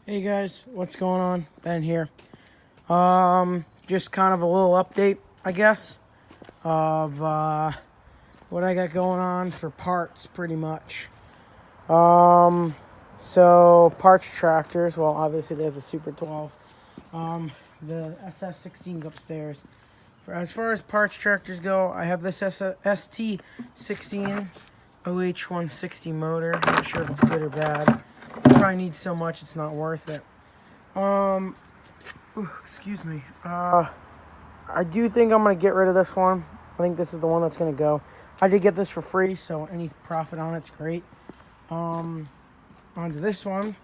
Hey guys, what's going on? Ben here. Just kind of a little update, I guess, of what I got going on for parts, pretty much. Um, so parts tractors. Well, obviously there's the Super 12. The SS16's upstairs. As far as parts tractors go, I have this ST16 OH160 motor. Not sure if it's good or bad. Probably need so much it's not worth it. Um, Excuse me. I do think I'm gonna get rid of this one. I think this is the one that's gonna go. I did get this for free, so any profit on it's great. Um, Onto this one.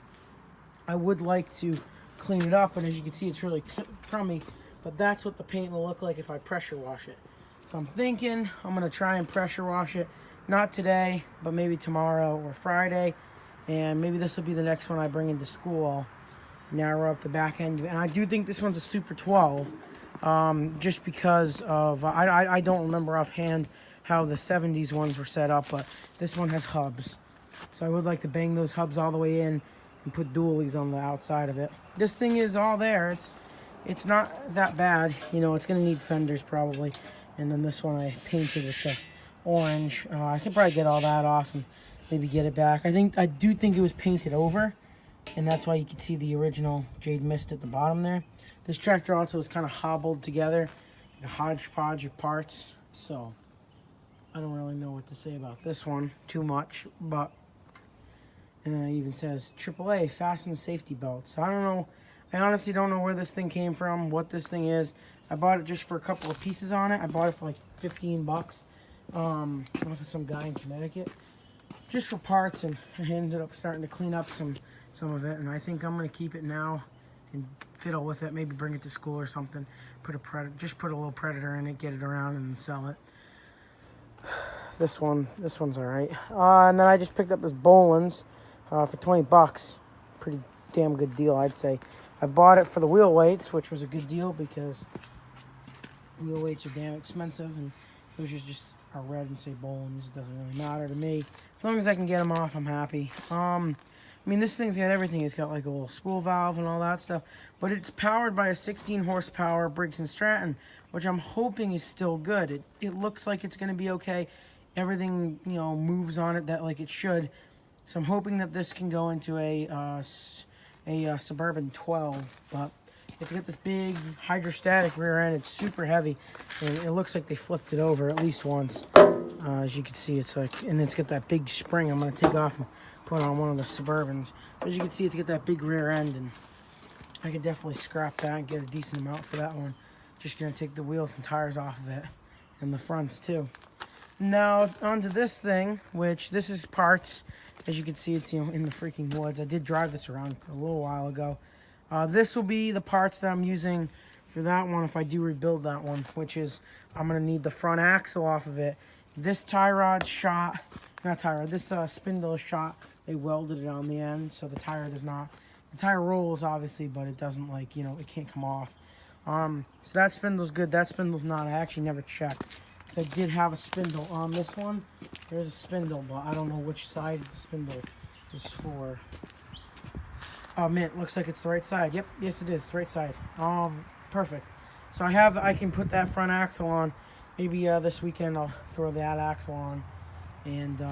I would like to clean it up, and as you can see, it's really crummy. But that's what the paint will look like if I pressure wash it. So I'm thinking I'm gonna try and pressure wash it. Not today, but maybe tomorrow or Friday, and maybe this will be the next one I bring into school. Narrow up the back end, and I do think this one's a Super 12, just because of I don't remember offhand how the 70s ones were set up, but this one has hubs, so I would like to bang those hubs all the way in and put dualies on the outside of it. This thing is all there. It's not that bad, you know. It's gonna need fenders probably, and then this one I painted with the orange. I could probably get all that off and maybe get it back. I do think it was painted over, and that's why you can see the original Jade Mist at the bottom there. This tractor also is kind of hobbled together, like a hodgepodge of parts, so I don't really know what to say about this one too much, but, and then it even says AAA, fasten safety belts. So I don't know, I honestly don't know where this thing came from, what this thing is. I bought it just for a couple of pieces on it. I bought it for like 15 bucks off of some guy in Connecticut, just for parts, and I ended up starting to clean up some of it, and I think I'm gonna keep it now and fiddle with it, maybe bring it to school or something, just put a little Predator in it, get it around and sell it. This one's all right. And then I just picked up this Boland's for 20 bucks. Pretty damn good deal, I'd say. I bought it for the wheel weights, which was a good deal because wheel weights are damn expensive, and those just are red and say Boland's. It doesn't really matter to me. As long as I can get them off, I'm happy. I mean, this thing's got everything. It's got like a little spool valve and all that stuff, but it's powered by a 16 horsepower Briggs & Stratton, which I'm hoping is still good. It looks like it's going to be okay. Everything, you know, moves on it that like it should. So I'm hoping that this can go into a Suburban 12, but it's got this big hydrostatic rear end. It's super heavy, and it looks like they flipped it over at least once. As you can see, it's like, and it's got that big spring I'm going to take off and put on one of the Suburbans. But as you can see, it's got that big rear end, and I could definitely scrap that and get a decent amount for that one. Just going to take the wheels and tires off of it, and the fronts too. Now, onto this thing, which this is parts. As you can see, it's, you know, in the freaking woods. I did drive this around a little while ago. This will be the parts that I'm using for that one if I do rebuild that one, which is I'm going to need the front axle off of it. This tie rod's shot, not tie rod, this spindle is shot. They welded it on the end, so the tire does not, the tire rolls obviously, but it doesn't, like, you know, it can't come off. So that spindle's good. That spindle's not. I actually never checked, because I did have a spindle on this one. There's a spindle, but I don't know which side the spindle is for. Oh man, it looks like it's the right side. Yep, yes it is, the right side. Perfect. So I can put that front axle on. Maybe this weekend I'll throw that axle on, and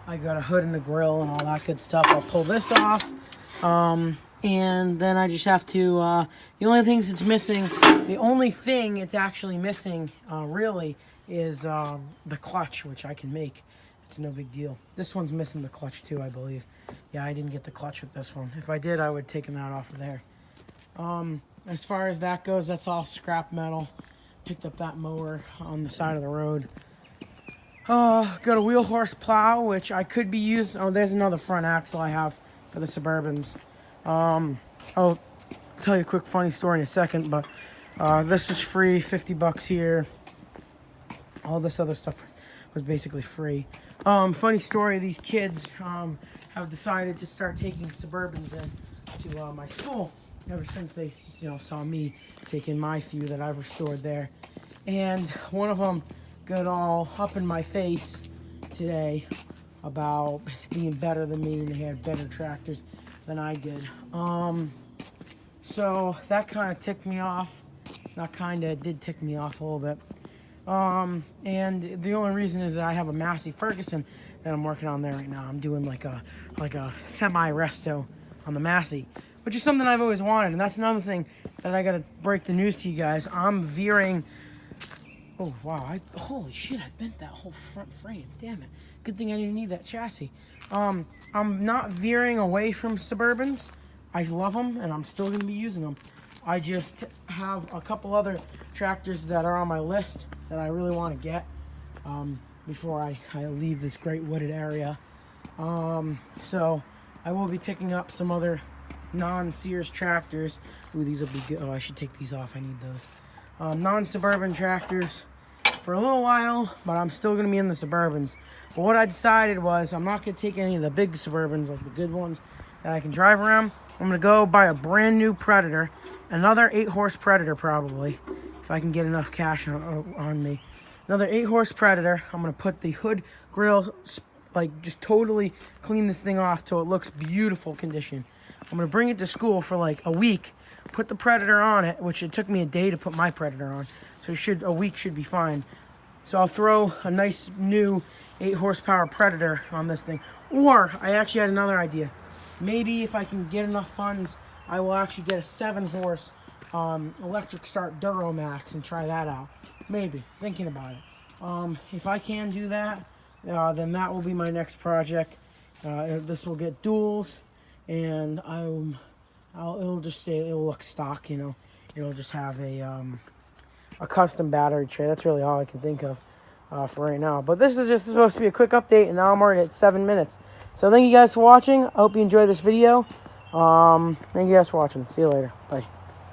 I got a hood and a grill and all that good stuff. I'll pull this off, and then I just have to. The only thing it's actually missing, really, is the clutch, which I can make. It's no big deal. This one's missing the clutch too, I believe. Yeah, I didn't get the clutch with this one. If I did, I would have taken that off of there. As far as that goes, that's all scrap metal. Picked up that mower on the side of the road. Got a wheel horse plow, which I could be used. Oh, there's another front axle I have for the Suburbans. I'll tell you a quick funny story in a second, but this was free, 50 bucks here. All this other stuff was basically free. Funny story, these kids have decided to start taking Suburbans in to my school ever since they, you know, saw me taking my few that I've restored there. And one of them got all up in my face today about being better than me and they had better tractors than I did. So that kind of ticked me off. Not kind of, it did tick me off a little bit. And the only reason is that I have a Massey Ferguson that I'm working on there right now. I'm doing like a semi-resto on the Massey, which is something I've always wanted. And that's another thing that I gotta break the news to you guys. I'm veering. Oh wow! Holy shit! I bent that whole front frame. Damn it! Good thing I didn't need that chassis. I'm not veering away from Suburbans. I love them, and I'm still gonna be using them. I just have a couple other tractors that are on my list that I really want to get before I leave this great wooded area. So I will be picking up some other non-Sears tractors. Ooh, these will be good. Oh, I should take these off. I need those. Non-Suburban tractors for a little while, but I'm still going to be in the Suburbans. But what I decided was I'm not going to take any of the big Suburbans, like the good ones that I can drive around. I'm going to go buy a brand new Predator, another 8-horse Predator probably, if I can get enough cash on me. Another 8-horse Predator. I'm going to put the hood, grill, like just totally clean this thing off till it looks beautiful condition. I'm going to bring it to school for like a week, put the Predator on it, which it took me a day to put my Predator on, so a week should be fine. So I'll throw a nice new 8-horsepower Predator on this thing. Or I actually had another idea. Maybe if I can get enough funds, I will actually get a 7-horse electric start Duramax and try that out. Maybe, thinking about it. If I can do that, then that will be my next project. This will get duals, and it'll just stay. It'll look stock, you know. It'll just have a custom battery tray. That's really all I can think of for right now. But this is just supposed to be a quick update, and now I'm already at 7 minutes. So thank you guys for watching. I hope you enjoyed this video. Thank you guys for watching. See you later. Bye.